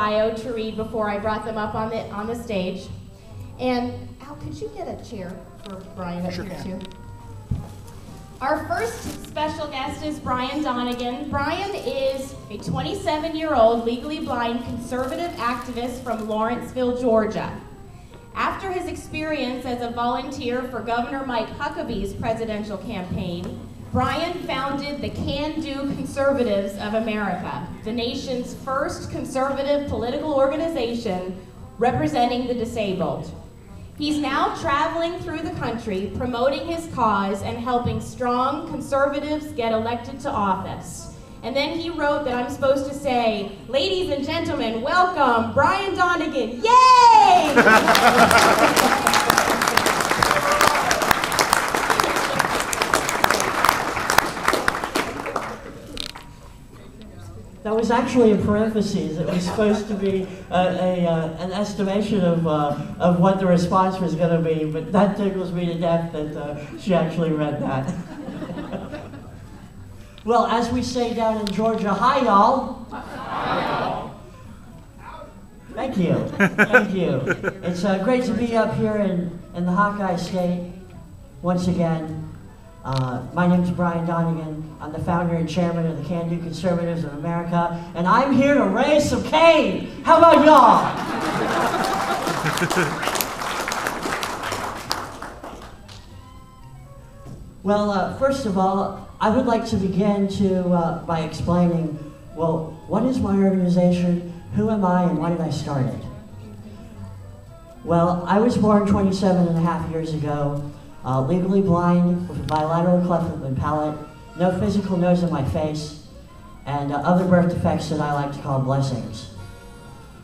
bio to read before I brought them up on the stage. And Al, could you get a chair for Brian up here too? Our first special guest is Brian Donegan. Brian is a 27-year-old legally blind conservative activist from Lawrenceville, Georgia. After his experience as a volunteer for Governor Mike Huckabee's presidential campaign, Brian founded the Can Do Conservatives of America, the nation's first conservative political organization representing the disabled. He's now traveling through the country promoting his cause and helping strong conservatives get elected to office. And then he wrote that I'm supposed to say, "Ladies and gentlemen, welcome Brian Donegan." Yay! That was actually in parentheses. It was supposed to be an estimation of what the response was going to be, but that tickles me to death that she actually read that. Well, as we say down in Georgia, hi y'all. Hi y'all. Thank you. Thank you. It's great to be up here in the Hawkeye State once again. My name is Brian Donegan. I'm the founder and chairman of the Can Do Conservatives of America, and I'm here to raise some cane. How about y'all? Well, first of all, I would like to begin by explaining, well, what is my organization, who am I, and why did I start it? Well, I was born 27.5 years ago. Legally blind, with a bilateral cleft lip and palate, no physical nose in my face, and other birth defects that I like to call blessings.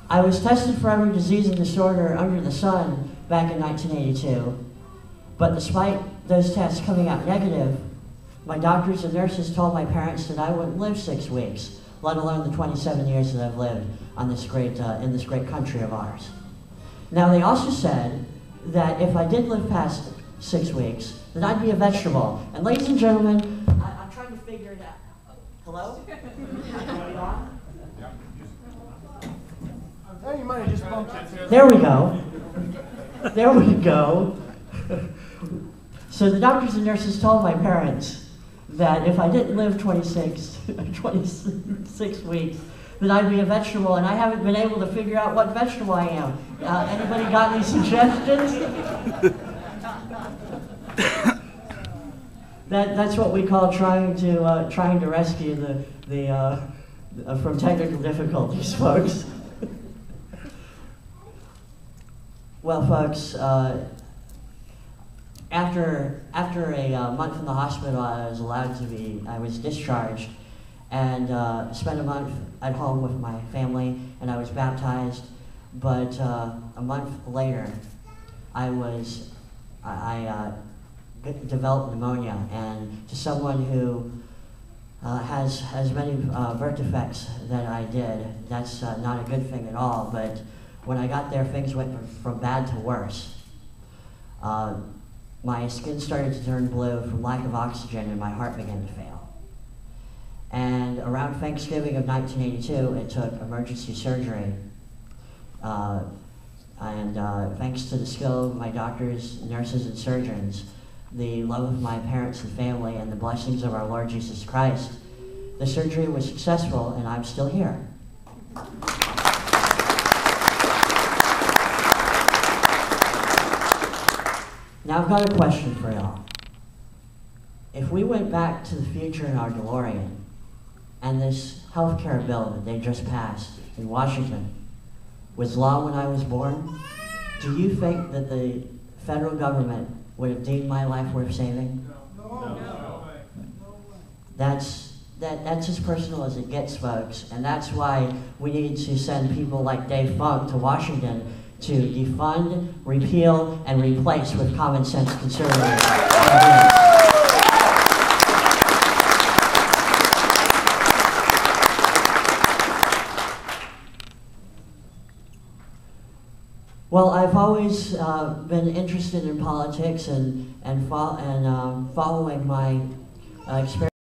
I was tested for every disease and disorder under the sun back in 1982, but despite those tests coming out negative, my doctors and nurses told my parents that I wouldn't live 6 weeks, let alone the 27 years that I've lived on this in this great country of ours. Now, they also said that if I did live past 6 weeks, then I'd be a vegetable. And ladies and gentlemen, I'm trying to figure it out. Hello? You might have just bumped it. There we go. There we go. So the doctors and nurses told my parents that if I didn't live 26 weeks, that I'd be a vegetable, and I haven't been able to figure out what vegetable I am. Anybody got any suggestions? That's what we call trying to rescue the from technical difficulties, folks. Well, folks, after a month in the hospital, I was discharged and spent a month at home with my family, and I was baptized. But a month later, I developed pneumonia, and to someone who has as many birth defects that I did, that's not a good thing at all. But when I got there, things went from bad to worse. My skin started to turn blue from lack of oxygen, and my heart began to fail. And around Thanksgiving of 1982, it took emergency surgery. Thanks to the skill of my doctors, nurses, and surgeons, the love of my parents and family, and the blessings of our Lord Jesus Christ, the surgery was successful, and I'm still here. Now I've got a question for y'all. If we went back to the future in our DeLorean, and this healthcare bill that they just passed in Washington was law when I was born, do you think that the federal government would have deemed my life worth saving? No. That's as personal as it gets, folks, and that's why we need to send people like Dave Funk to Washington to defund, repeal, and replace with common sense conservative ideas. Well, I've always been interested in politics and following my experience.